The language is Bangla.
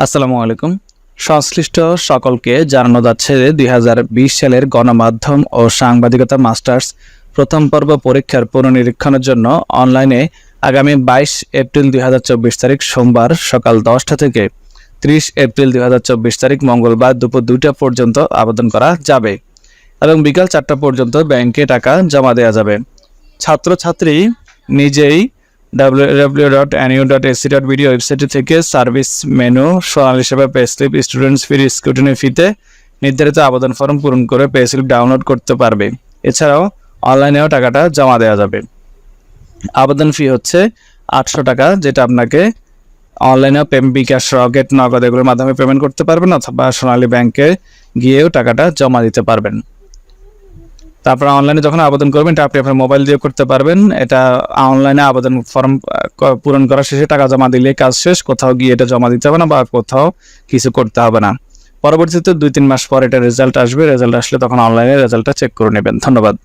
আসসালামু আলাইকুম। সংশ্লিষ্ট সকলকে জানানো যাচ্ছে যে 2020 সালের গণমাধ্যম ও সাংবাদিকতা মাস্টার্স প্রথম পর্ব পরীক্ষার পুনর্নিরীক্ষণের জন্য অনলাইনে আগামী 22 এপ্রিল 2024 তারিখ সোমবার সকাল 10টা থেকে 30 এপ্রিল 2024 তারিখ মঙ্গলবার দুপুর 2টা পর্যন্ত আবেদন করা যাবে এবং বিকাল 4টা পর্যন্ত ব্যাংকে টাকা জমা দেওয়া যাবে। ছাত্রছাত্রী নিজেই www.nu.ac.bd ওয়েবসাইট থেকে সার্ভিস মেনু সোনালী সেবা পেস্লিপ স্টুডেন্টস ফি স্ক্রুটিনি ফিতে নির্ধারিত আবেদন ফর্ম পূরণ করে পেস্লিপ ডাউনলোড করতে পারবে। এছাড়াও অনলাইনেও টাকাটা জমা দেওয়া যাবে। আবেদন ফি হচ্ছে 800 টাকা, যেটা আপনাকে অনলাইনেও বিকাশ, রকেট, নগদ এগুলোর মাধ্যমে পেমেন্ট করতে পারবেন অথবা সোনালী ব্যাংকে গিয়েও টাকাটা জমা দিতে পারবেন। তারপর অনলাইনে যখন আবেদন করবেন এটা আপনি আপনার মোবাইল দিয়ে করতে পারবেন। এটা অনলাইনে আবেদন ফর্ম পূরণ করা শেষে টাকা জমা দিলে কাজ শেষ, কোথাও গিয়ে এটা জমা দিতে হবে না বা কোথাও কিছু করতে হবে না। পরবর্তীতে 2-3 মাস পর এটা রেজাল্ট আসবে, রেজাল্ট আসলে তখন অনলাইনে রেজাল্টটা চেক করে নেবেন। ধন্যবাদ।